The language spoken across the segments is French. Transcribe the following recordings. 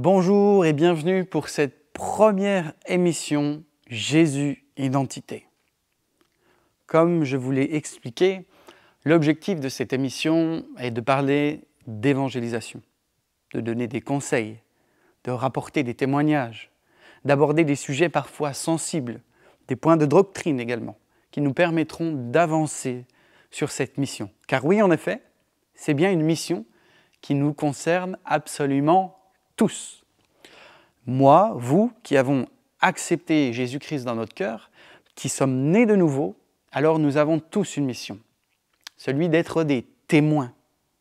Bonjour et bienvenue pour cette première émission Jésus Identité. Comme je vous l'ai expliqué, l'objectif de cette émission est de parler d'évangélisation, de donner des conseils, de rapporter des témoignages, d'aborder des sujets parfois sensibles, des points de doctrine également, qui nous permettront d'avancer sur cette mission. Car oui, en effet, c'est bien une mission qui nous concerne absolument tous. Moi, vous, qui avons accepté Jésus-Christ dans notre cœur, qui sommes nés de nouveau, alors nous avons tous une mission, celui d'être des témoins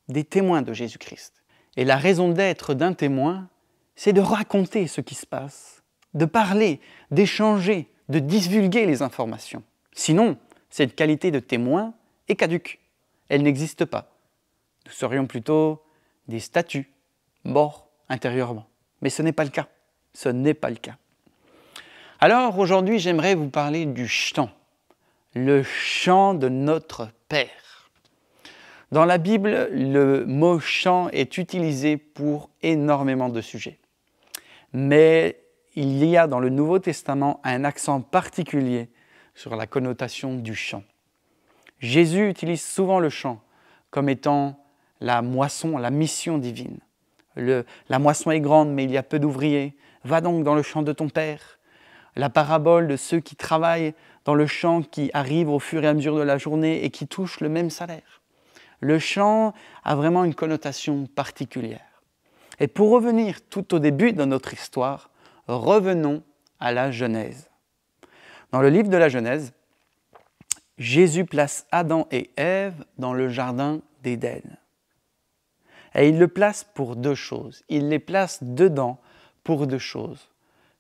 de Jésus-Christ. Et la raison d'être d'un témoin, c'est de raconter ce qui se passe, de parler, d'échanger, de divulguer les informations. Sinon, cette qualité de témoin est caduque, elle n'existe pas. Nous serions plutôt des statues, morts intérieurement. Mais ce n'est pas le cas. Ce n'est pas le cas. Alors aujourd'hui, j'aimerais vous parler du chant, le chant de notre Père. Dans la Bible, le mot chant est utilisé pour énormément de sujets. Mais il y a dans le Nouveau Testament un accent particulier sur la connotation du chant. Jésus utilise souvent le chant comme étant la moisson, la mission divine. La moisson est grande, mais il y a peu d'ouvriers. Va donc dans le champ de ton Père. La parabole de ceux qui travaillent dans le champ, qui arrivent au fur et à mesure de la journée et qui touchent le même salaire. Le chant a vraiment une connotation particulière. Et pour revenir tout au début de notre histoire, revenons à la Genèse. Dans le livre de la Genèse, Jésus place Adam et Ève dans le jardin d'Éden. Et il le place pour deux choses. Il les place dedans pour deux choses.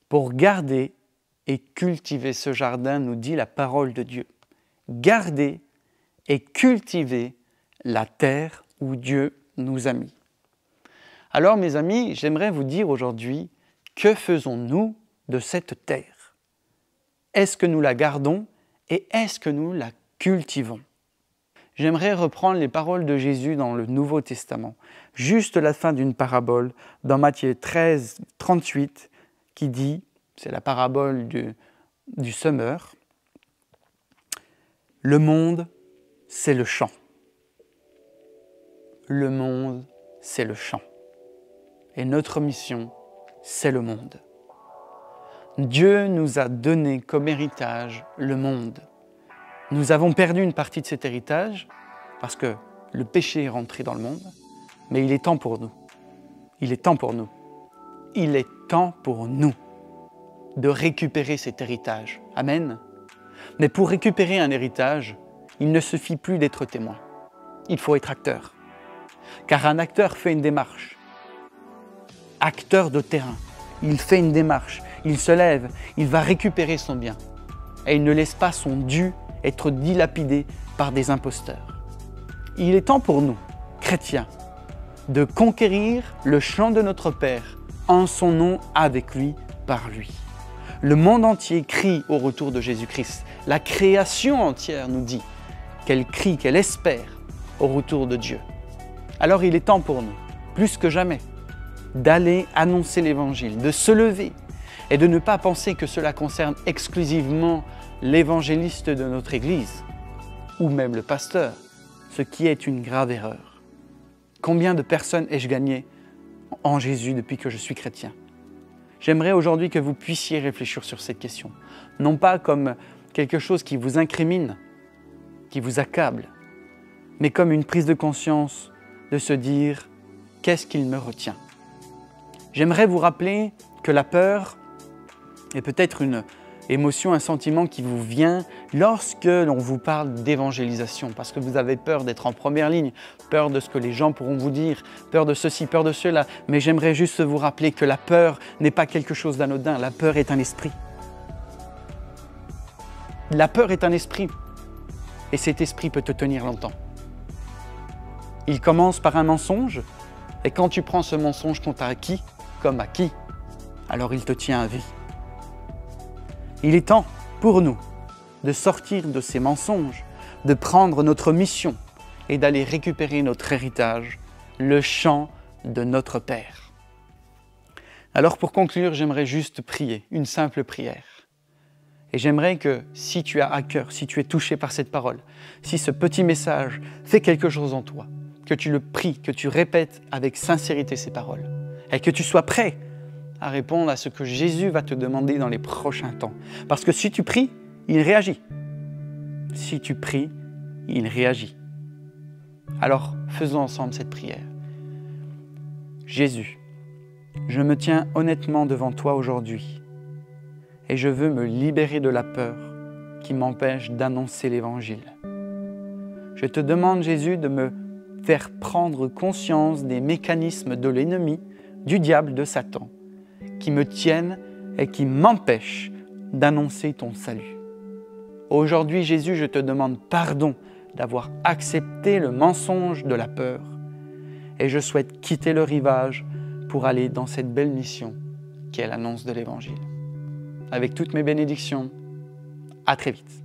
Pour garder et cultiver ce jardin, nous dit la parole de Dieu. Garder et cultiver la terre où Dieu nous a mis. Alors mes amis, j'aimerais vous dire aujourd'hui, que faisons-nous de cette terre? Est-ce que nous la gardons et est-ce que nous la cultivons? J'aimerais reprendre les paroles de Jésus dans le Nouveau Testament, juste la fin d'une parabole dans Matthieu 13, 38, qui dit, c'est la parabole du semeur, « Le monde, c'est le champ. Le monde, c'est le champ. Et notre mission, c'est le monde. Dieu nous a donné comme héritage le monde. Nous avons perdu une partie de cet héritage parce que le péché est rentré dans le monde, mais il est temps pour nous. Il est temps pour nous. Il est temps pour nous de récupérer cet héritage. Amen. Mais pour récupérer un héritage, il ne suffit plus d'être témoin. Il faut être acteur. Car un acteur fait une démarche. Acteur de terrain. Il fait une démarche. Il se lève. Il va récupérer son bien. Et il ne laisse pas son dû être dilapidé par des imposteurs. Il est temps pour nous, chrétiens, de conquérir le champ de notre Père en son nom, avec lui, par lui. Le monde entier crie au retour de Jésus-Christ. La création entière nous dit qu'elle crie, qu'elle espère au retour de Dieu. Alors il est temps pour nous, plus que jamais, d'aller annoncer l'Évangile, de se lever et de ne pas penser que cela concerne exclusivement l'évangéliste de notre Église, ou même le pasteur, ce qui est une grave erreur. Combien de personnes ai-je gagné en Jésus depuis que je suis chrétien? J'aimerais aujourd'hui que vous puissiez réfléchir sur cette question, non pas comme quelque chose qui vous incrimine, qui vous accable, mais comme une prise de conscience de se dire « qu'est-ce qu'il me retient ?» J'aimerais vous rappeler que la peur est peut-être une émotion, un sentiment qui vous vient lorsque l'on vous parle d'évangélisation, parce que vous avez peur d'être en première ligne, peur de ce que les gens pourront vous dire, peur de ceci, peur de cela. Mais j'aimerais juste vous rappeler que la peur n'est pas quelque chose d'anodin, la peur est un esprit. La peur est un esprit, et cet esprit peut te tenir longtemps. Il commence par un mensonge, et quand tu prends ce mensonge contre acquis, comme acquis, alors il te tient à vie. Il est temps pour nous de sortir de ces mensonges, de prendre notre mission et d'aller récupérer notre héritage, le champ de notre Père. Alors pour conclure, j'aimerais juste prier, une simple prière. Et j'aimerais que si tu as à cœur, si tu es touché par cette parole, si ce petit message fait quelque chose en toi, que tu le pries, que tu répètes avec sincérité ces paroles, et que tu sois prêt à répondre à ce que Jésus va te demander dans les prochains temps. Parce que si tu pries, il réagit. Si tu pries, il réagit. Alors, faisons ensemble cette prière. Jésus, je me tiens honnêtement devant toi aujourd'hui et je veux me libérer de la peur qui m'empêche d'annoncer l'Évangile. Je te demande, Jésus, de me faire prendre conscience des mécanismes de l'ennemi, du diable, de Satan, qui me tiennent et qui m'empêchent d'annoncer ton salut. Aujourd'hui, Jésus, je te demande pardon d'avoir accepté le mensonge de la peur et je souhaite quitter le rivage pour aller dans cette belle mission qui est l'annonce de l'Évangile. Avec toutes mes bénédictions, à très vite.